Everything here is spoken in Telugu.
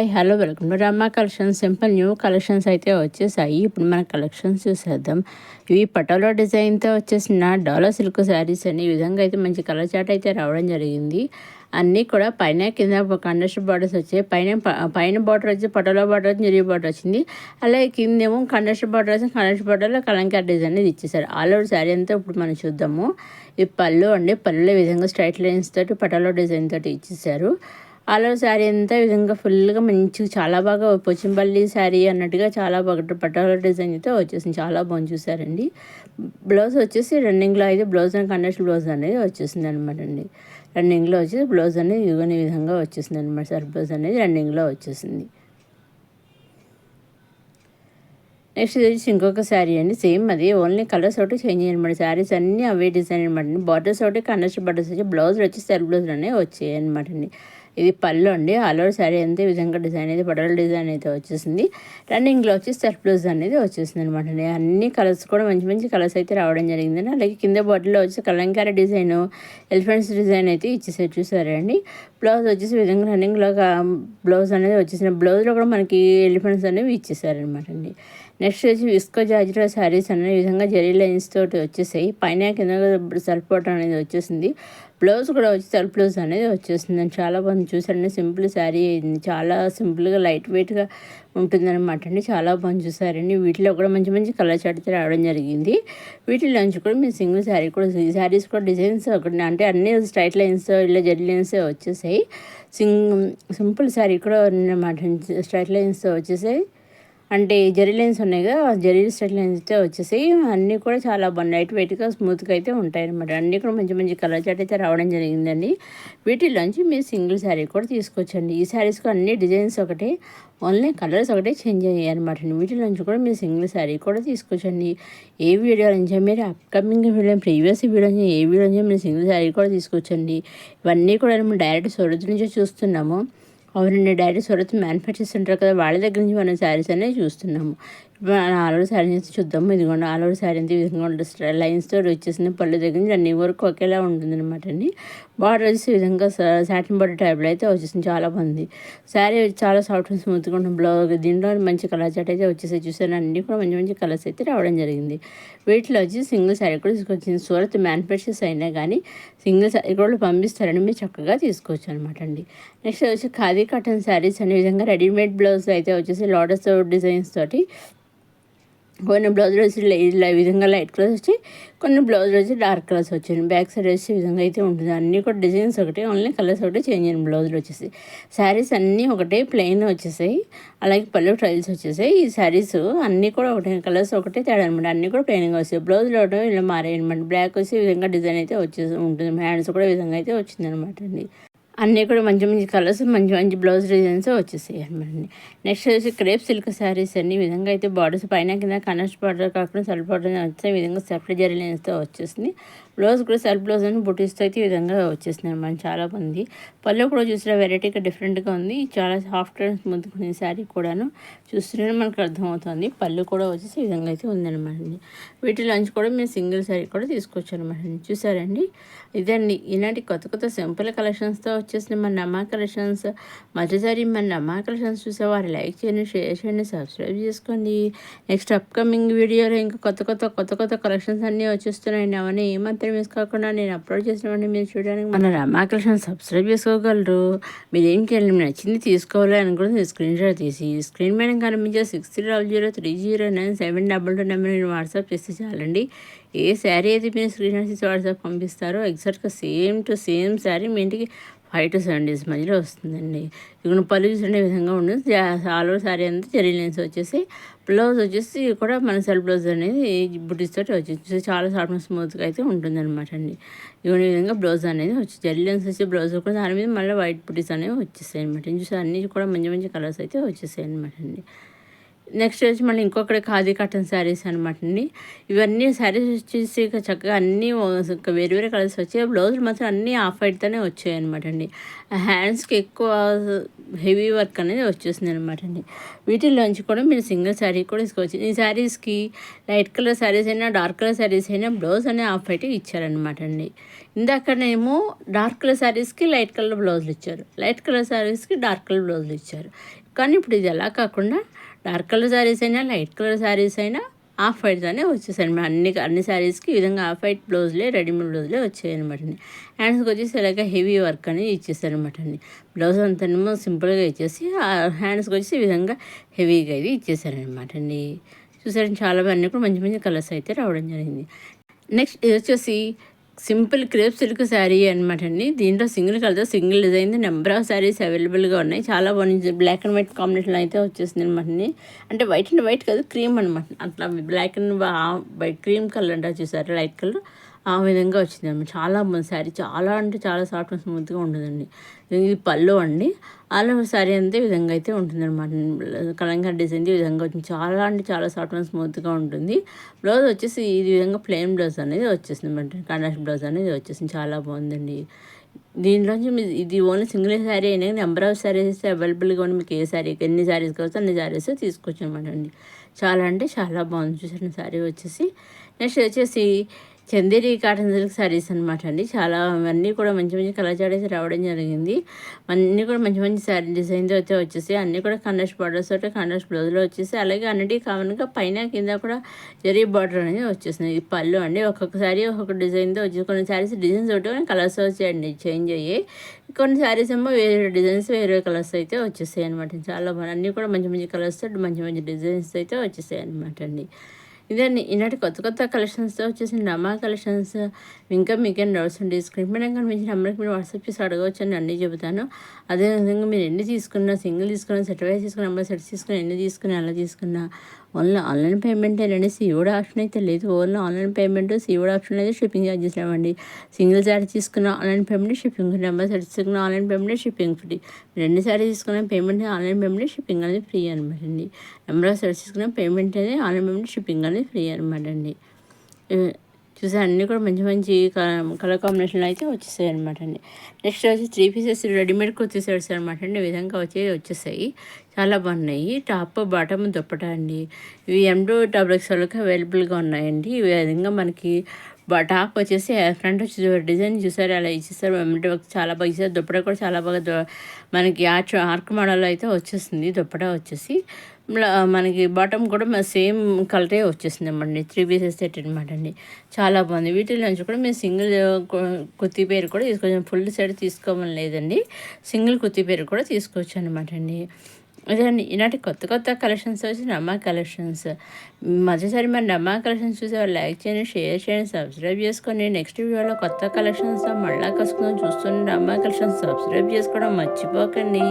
హాయ్ హలో వెల్కమ్ టు రమ్మ కలెక్షన్స్. సింపుల్ న్యూ కలెక్షన్స్ అయితే వచ్చేసాయి. ఇప్పుడు మన కలెక్షన్స్ చూసేద్దాం. ఇవి పటోలా డిజైన్తో వచ్చేసిన డాలా సిల్క్ శారీస్ అని ఈ విధంగా అయితే మంచి కలర్ చాట్ అయితే రావడం జరిగింది. అన్నీ కూడా పైన కింద కండెస్ట్ బార్డర్స్ వచ్చాయి. పైన బార్డర్ వచ్చి పటోలా బార్డర్ వచ్చి జరీ బార్డర్ వచ్చింది. అలాగే కిందేమో కండెస్ట్ బార్డర్ వచ్చి కండెస్ట్ బార్డర్లో కలంకారీ డిజైన్ అనేది ఇచ్చేసారు. ఆల్ ఓవర్ శారీ అంతా ఇప్పుడు మనం చూద్దాము. ఈ పళ్ళు అండి, పళ్ళులో విధంగా స్ట్రైట్ లైన్స్ తోటి పటోలా డిజైన్ తోటి ఇచ్చేసారు. ఆల్ ఓవర్ శారీ అంతా ఈ విధంగా ఫుల్గా మంచిగా చాలా బాగా పోచంపల్లి శారీ అన్నట్టుగా చాలా బాగా పటోలా డిజైన్ అయితే వచ్చేసింది. చాలా బాగుంది చూసారండి. బ్లౌజ్ వచ్చేసి రన్నింగ్లో అయితే బ్లౌజ్ అండ్ కండెస్ట్ బ్లౌజ్ అనేది వచ్చేసింది అనమాట అండి. రన్నింగ్లో వచ్చేసి బ్లౌజ్ అనేది ఇవన్నీ విధంగా వచ్చేసింది అనమాట. సర్ బ్లౌజ్ అనేది రన్నింగ్లో వచ్చేసింది. నెక్స్ట్ వచ్చేసి ఇంకొక శారీ అండి, సేమ్ అది ఓన్లీ కలర్స్ ఒకటి చేంజ్ అనమాట. శారీస్ అన్నీ అవే డిజైన్ అనమాట. బార్డర్స్ ఒకటి కండెస్ట్ బార్డర్స్ వచ్చి బ్లౌజ్ వచ్చి సెల్ఫ్ బ్లౌజ్ అనేవి వచ్చాయి అనమాట అండి. ఇది పళ్ళు అండి. ఆల్ ఓవర్ శారీ అంతే విధంగా డిజైన్ అయితే పటోలా డిజైన్ అయితే వచ్చేసింది. రన్నింగ్లో వచ్చి సెల్ఫ్ బ్లౌజ్ అనేది వచ్చేసింది అనమాట అండి. అన్ని కలర్స్ కూడా మంచి మంచి కలర్స్ అయితే రావడం జరిగిందండి. అలాగే కింద బార్డర్లో వచ్చి కలంకారీ డిజైన్, ఎలిఫెంట్స్ డిజైన్ అయితే ఇచ్చేసారు చూసారండి. బ్లౌజ్ వచ్చేసి విధంగా రన్నింగ్లో బ్లౌజ్ అనేది వచ్చేసిన బ్లౌజ్లో కూడా మనకి ఎలిఫెంట్స్ అనేవి ఇచ్చేసారనమాట అండి. నెక్స్ట్ వచ్చి విస్కో జార్జెట్ శారీస్ అనే విధంగా జెరీ లైన్స్ తోటి వచ్చేసాయి. పైన కింద సెల్ఫ్ బాటమ్ అనేది వచ్చేసింది. బ్లౌజ్ కూడా వచ్చి సెల్ఫ్ బ్లౌజ్ అనేది వచ్చేసింది అండి. చాలా బాగుంది చూసారండి. సింపుల్ శారీ చాలా సింపుల్గా లైట్ వెయిట్గా ఉంటుందన్నమాట అండి. చాలా బాగుంది చూసారండి. వీటిలో కూడా మంచి మంచి కలర్ చాట్ రావడం జరిగింది. వీటిలోంచి కూడా మీరు సింగిల్ శారీ కూడా ఈ శారీస్ కూడా డిజైన్స్ ఒకటి అంటే అన్ని స్ట్రైట్ లైన్స్ ఇలా జెరీ లైన్స్ వచ్చేసాయి. సింపుల్ శారీ కూడా అన్నమాట. స్ట్రైట్ లైన్స్ వచ్చేసాయి అంటే జెరీ లైన్స్ ఉన్నాయి కదా, జెరీ స్ట్రైట్ లైన్స్ అయితే వచ్చేసాయి. అన్నీ కూడా చాలా బాగున్నాయి. లైట్ వెయిట్గా స్మూత్గా అయితే ఉంటాయి అనమాట. అన్నీ కూడా మంచి మంచి కలర్ చాట్ అయితే రావడం జరిగిందండి. వీటిలోంచి మీరు సింగిల్ శారీ కూడా తీసుకోవచ్చండి. ఈ శారీస్కి అన్ని డిజైన్స్ ఒకటే, ఓన్లీ కలర్స్ ఒకటే చేంజ్ అయ్యాయి అనమాట. వీటిలోంచి కూడా మీరు సింగిల్ శారీ కూడా తీసుకోవచ్చండి. ఏ వీడియో నుంచి మీరు అప్కమింగ్ వీడియో ప్రీవియస్ వీడియో నుంచి ఏ వీడియో నుంచి మీరు సింగిల్ శారీ కూడా తీసుకోవచ్చండి. ఇవన్నీ కూడా మనం డైరెక్ట్ సూరత్ నుంచి చూస్తున్నాము. అవునండి, డైరెక్ట్ సూరత్ మ్యానుఫ్యాక్చర్స్ ఉంటారు కదా, వాళ్ళ దగ్గర నుంచి మనం శారీస్ అనేది చూస్తున్నాము. ఇప్పుడు ఆల్ ఓవర్ శారీ నుంచి చూద్దాము. ఇదిగోండి ఆల్ ఓవర్ శారీ అంతా విధంగా లైన్స్తో వచ్చేసింది. పళ్ళు దగ్గర నుంచి అన్ని వరకు ఒకేలా ఉంటుంది అనమాట అండి. బార్డర్ వచ్చేసి విధంగా సాటిన్ బార్డర్ టైప్లో అయితే వచ్చేసింది. చాలా బాగుంది శారీ. చాలా సాఫ్ట్ అండ్ స్మూత్గా ఉంటుంది. బ్లౌజ్ దీంట్లో మంచి కలర్ చాట్ అయితే వచ్చేసి చూసాను. అన్నీ కూడా మంచి మంచి కలర్స్ అయితే రావడం జరిగింది. వీటిలో వచ్చి సింగిల్ శారీ కూడా తీసుకొచ్చింది. సూరత్ మ్యానుఫ్యాక్చర్స్ అయినా కానీ సింగిల్ శారీ కూడా పంపిస్తారని మీరు చక్కగా తీసుకోవచ్చు అనమాట అండి. నెక్స్ట్ వచ్చి ఖాదీ కాటన్ శారీస్ అనే విధంగా రెడీమేడ్ బ్లౌజ్ అయితే వచ్చేసి లోటస్ డిజైన్స్ తోటి కొన్ని బ్లౌజులు వచ్చి ఈ విధంగా లైట్ కలర్స్ వచ్చి, కొన్ని బ్లౌజులు వచ్చి డార్క్ కలర్స్ వచ్చాయి. బ్యాక్ సైడ్ వచ్చి ఈ విధంగా అయితే ఉంటుంది. అన్నీ కూడా డిజైన్స్ ఒకటే, ఓన్లీ కలర్స్ ఒకటే చేంజ్ అయిన బ్లౌజులు వచ్చేసి. శారీస్ అన్నీ ఒకటే ప్లెయిన్ వచ్చేసాయి. అలాగే పళ్ళు ట్రైల్స్ వచ్చేసాయి. ఈ శారీస్ అన్నీ కూడా ఒకటే, కలర్స్ ఒకటే తేడా అనమాట. అన్నీ కూడా ప్లెయిన్గా వస్తాయి. బ్లౌజులు ఒకటి ఇలా మారాయి అనమాట. బ్లాక్ వచ్చి ఈ విధంగా డిజైన్ అయితే వచ్చేసి ఉంటుంది. హ్యాండ్స్ కూడా ఈ విధంగా అయితే వచ్చింది అనమాట అండి. అన్నీ కూడా మంచి మంచి కలర్స్, మంచి మంచి బ్లౌజ్ డిజైన్స్ వచ్చేసాయి అనమాట. నెక్స్ట్ వచ్చి క్రేప్ సిల్క్ శారీస్ అన్ని విధంగా అయితే బార్డర్స్ పైన కింద కనెక్ట్ బార్డర్ కాకుండా సెల్ఫ్ బార్డర్ వచ్చే విధంగా సెపరేట్ జరీ లైన్స్తో వచ్చేసింది. బ్లౌజ్ కూడా సెల్ఫ్ బ్లౌజ్ అని బుటీస్తో అయితే ఈ విధంగా వచ్చేసింది అనమాట. చాలా బాగుంది. పళ్ళు కూడా చూసిన వెరైటీగా డిఫరెంట్గా ఉంది. చాలా సాఫ్ట్ అండ్ స్మూత్గా ఉంది శారీ కూడాను. చూస్తూనే మనకు అర్థమవుతుంది. పళ్ళు కూడా వచ్చేసి ఈ విధంగా అయితే ఉందన్నమాట అండి. వీటిలోంచి కూడా మీరు సింగిల్ శారీ కూడా తీసుకోవచ్చు అనమాట అండి. చూసారండి, ఇదండి ఇలాంటి కొత్త కొత్త సింపుల్ కలెక్షన్స్తో వచ్చేసిన మన నమ్మా కలెక్షన్స్. మరోసారి మన నమ్మా కలెక్షన్స్ చూసేవారు లైక్ చేయండి, షేర్ చేయండి, సబ్స్క్రైబ్ చేసుకోండి. నెక్స్ట్ అప్కమింగ్ వీడియోలో ఇంకా కొత్త కొత్త కలెక్షన్స్ అన్నీ వచ్చేస్తున్నాయండి. అవన్నీ ఏమాత్రం మిస్ కాకుండా నేను అప్లోడ్ చేసినవన్నీ మీరు చూడడానికి మన నమ్మా కలెక్షన్స్ సబ్స్క్రైబ్ చేసుకోగలరు. మీరు ఏం చేయాలి, నచ్చింది తీసుకోవాలి అనుకుంటే స్క్రీన్ షాట్ తీసి స్క్రీన్ మీద కనిపించే 6300309722 నెంబర్ నేను వాట్సాప్ చేస్తే చాలండి. ఏ శారీ అయితే మీరు స్క్రీన్ షాట్ తీసి వాట్సాప్ పంపిస్తారో ఎగ్జాక్ట్గా సేమ్ టు సేమ్ శారీ మీ ఇంటికి 5 to 7 days మధ్యలో వస్తుందండి. ఇక్కడ పళ్ళు చూసే విధంగా ఉంటుంది. ఆల్ ఓవర్ శారీ అంతా జెరీ లైన్స్ వచ్చేసి, బ్లౌజ్ వచ్చేసి కూడా మన సెల్ఫ్ బ్లౌజ్ అనేది బుటీస్ తోటి వచ్చేసి చాలా సాఫ్ట్ స్మూత్గా అయితే ఉంటుంది అనమాట అండి. ఇవన్నీ విధంగా బ్లౌజ్ అనేది వచ్చి జెరీ లైన్స్ వచ్చి బ్లౌజ్ కూడా దాని మీద మళ్ళీ వైట్ బుటీస్ అనేవి వచ్చేసాయి అనమాట. చూసి అన్నీ కూడా మంచి మంచి కలర్స్ అయితే వచ్చేసాయి అనమాట అండి. నెక్స్ట్ వచ్చి మళ్ళీ ఇంకొకటి ఖాదీ కాటన్ శారీస్ అనమాట అండి. ఇవన్నీ శారీస్ వచ్చేసి చక్కగా అన్నీ వేరే వేరే కలర్స్ వచ్చాయి. బ్లౌజులు మాత్రం అన్నీ ఆఫ్ వైట్తోనే వచ్చాయి అనమాట అండి. హ్యాండ్స్కి ఎక్కువ హెవీ వర్క్ అనేది వచ్చేసింది అనమాట అండి. వీటిల్లోంచి కూడా మీరు సింగిల్ శారీ కూడా తీసుకోవచ్చు. ఈ శారీస్కి లైట్ కలర్ శారీస్ అయినా డార్క్ కలర్ శారీస్ అయినా బ్లౌజ్ అనేది ఆఫ్ వైట్ ఇచ్చారనమాట అండి. ఇందాకనేమో డార్క్ కలర్ శారీస్కి లైట్ కలర్ బ్లౌజులు ఇచ్చారు, లైట్ కలర్ శారీస్కి డార్క్ కలర్ బ్లౌజులు ఇచ్చారు. కానీ ఇప్పుడు ఇది ఎలా కాకుండా డార్క్ కలర్ శారీస్ అయినా లైట్ కలర్ శారీస్ అయినా హాఫ్ వైట్తోనే వచ్చేసాయి అన్ని శారీస్కి ఈ విధంగా హాఫ్ వైట్ బ్లౌజ్లే రెడీమేడ్ బ్లౌజ్లే వచ్చాయి అనమాట అండి. హ్యాండ్స్కి వచ్చేసి ఇలాగ హెవీ వర్క్ అనేది ఇచ్చేసారనమాట అండి. బ్లౌజ్ అంతనేమో సింపుల్గా ఇచ్చేసి హ్యాండ్స్కి వచ్చేసి ఈ విధంగా హెవీగా ఇది ఇచ్చేసారనమాట అండి. చూసారండి చాలా అన్నీ కూడా మంచి మంచి కలర్స్ అయితే రావడం జరిగింది. నెక్స్ట్ ఇది వచ్చేసి సింపుల్ క్రేప్ సిల్క్ శారీ అనమాట అండి. దీంట్లో single colour single design number of saris అవైలబుల్గా ఉన్నాయి. చాలా బాగుంది. బ్లాక్ అండ్ వైట్ కాంబినేషన్ అయితే వచ్చేసింది అనమాట అండి. అంటే వైట్ అండ్ వైట్ కాదు క్రీమ్ అనమాట. అట్లా black and white cream colour అంటే చూసారు లైట్ కలర్ ఆ విధంగా వచ్చింది అనమాట. చాలా బాగుంది శారీ. చాలా అంటే చాలా సాఫ్ట్ అండ్ స్మూత్గా ఉంటుందండి. ఇది పళ్ళు అండి. ఆల్ ఓవర్ శారీ అంతే ఈ విధంగా అయితే ఉంటుందన్నమాట. కలంకారీ డిజైన్ ఈ విధంగా వచ్చింది. చాలా అంటే చాలా సాఫ్ట్ అండ్ స్మూత్గా ఉంటుంది. బ్లౌజ్ వచ్చేసి ఈ విధంగా ప్లెయిన్ బ్లౌజ్ అనేది వచ్చేసింది అనమాట. కాంట్రాస్ట్ బ్లౌజ్ అనేది వచ్చేసింది. చాలా బాగుందండి. దీంట్లోంచి ఇది ఓన్లీ సింగిల్ శారీ అయినా నెంబర్ ఆఫ్ శారీస్ అవైలబుల్గా ఉండి మీకు ఏ శారీ ఎన్ని శారీస్ కావచ్చు అన్ని శారీస్ తీసుకోవచ్చు అనమాట అండి. చాలా అంటే చాలా బాగుంది. చూసిన శారీ వచ్చేసి నెక్స్ట్ వచ్చేసి చందేరి కాటన్ సిల్క్ శారీస్ అనమాట అండి. చాలా అన్నీ కూడా మంచి మంచి కలర్ చాడేసి రావడం జరిగింది. అన్నీ కూడా మంచి మంచి శారీ డిజైన్తో అయితే వచ్చేసి అన్నీ కూడా కాంట్రాస్ట్ బార్డర్స్ తోటి కాంట్రాస్ట్ బ్లౌజ్లో వచ్చేసి అలాగే అన్నిటికీ కామన్గా పైన కింద కూడా జరీ బార్డర్ అనేది వచ్చేసింది. ఇది పళ్ళు అండి. ఒక్కొక్క శారీ ఒక్కొక్క డిజైన్తో వచ్చేసి కొన్ని శారీస్ డిజైన్స్ ఒకటి కలర్స్ వచ్చాయండి చేంజ్ అయ్యాయి. కొన్ని శారీస్ ఏమో వేరే డిజైన్స్ వేరే కలర్స్ అయితే వచ్చేసాయి అనమాట. చాలా బాగుంది. అన్నీ కూడా మంచి మంచి కలర్స్ తోటి మంచి మంచి డిజైన్స్ అయితే వచ్చేసాయి అనమాట అండి. ఇదండి ఈనాటి కొత్త కొత్త కలెక్షన్స్తో వచ్చేసి రమా కలెక్షన్స్. ఇంకా మీకేం డౌట్స్ ఉంటే స్క్రీన్ మీద కనిపించిన నెంబర్కి మీరు వాట్సాప్ చేసి అడగవచ్చు అని అన్నీ చెబుతాను. అదేవిధంగా మీరు ఎన్ని తీసుకున్నా సింగిల్ తీసుకున్నా సెట్ వైజ్ తీసుకున్న నెంబర్ సెట్ తీసుకుని ఎన్ని తీసుకున్నా ఎలా తీసుకున్నా ఓన్లీ ఆన్లైన్ పేమెంటేనండి. సీఓడి ఆప్షన్ అయితే లేదు. Only online payment COD option అయితే షిప్పింగ్ ఛార్జెస్ లేవండి. సింగిల్ శారీ తీసుకున్న online payment shipping, number set తీసుకున్న ఆన్లైన్ పేమెంట్ షిప్పింగ్ ఫ్రీ. రెండు శారీ తీసుకున్న పేమెంట్ ఆన్లైన్ పేమెంట్ షిప్పింగ్ అనేది ఫ్రీ అనమాట అండి. నెంబర్ ఆఫ్ సెట్ తీసుకున్న పేమెంట్ అనేది ఆన్లైన్ పేమెంట్ షిప్పింగ్ అనేది ఫ్రీ అనమాట అండి. చూసా అన్నీ కూడా మంచి మంచి కలర్ కాంబినేషన్లో అయితే వచ్చేసాయి అనమాట అండి. నెక్స్ట్ వచ్చి 3 పీసెస్ రెడీమేడ్ కుర్తీ సెట్స్ అనమాట అండి. ఈ విధంగా వచ్చేసాయి. చాలా బాగున్నాయి. టాప్ బాటమ్ దుప్పటా అండి. ఇవి M2 XXLకి అవైలబుల్గా ఉన్నాయండి. ఈ విధంగా మనకి టాప్ వచ్చేసి ఫ్రంట్ వచ్చి డిజైన్ చూసారు అలా ఇచ్చేసారు. చాలా బాగా ఇచ్చారు. దుప్పటా కూడా చాలా బాగా మనకి ఆర్క్ మోడల్లో అయితే వచ్చేసింది. దుప్పటా వచ్చేసి మనకి బాటమ్ కూడా సేమ్ కలరే వచ్చేసింది అన్నమాట. 3 పీసెస్ సెట్ అనమాట అండి. చాలా బాగుంది. వీటిలోంచి కూడా మీరు సింగిల్ కుర్తీ పేరు కూడా తీసుకోవచ్చు. ఫుల్ సెట్ తీసుకోమని లేదండి. సింగిల్ కుర్తీ పేరు కూడా తీసుకోవచ్చు అనమాట అండి. అదండి ఈనాటి కొత్త కొత్త కలెక్షన్స్ వచ్చి రమా కలెక్షన్స్. మొదటిసారి మన రమా కలెక్షన్స్ చూసి లైక్ చేయండి, షేర్ చేయండి, సబ్స్క్రైబ్ చేసుకొని నెక్స్ట్ వీడియోలో కొత్త కలెక్షన్స్తో మళ్ళీ కసుకుందాం. చూస్తున్న రమా కలెక్షన్స్ సబ్స్క్రైబ్ చేసుకోవడం మర్చిపోకండి.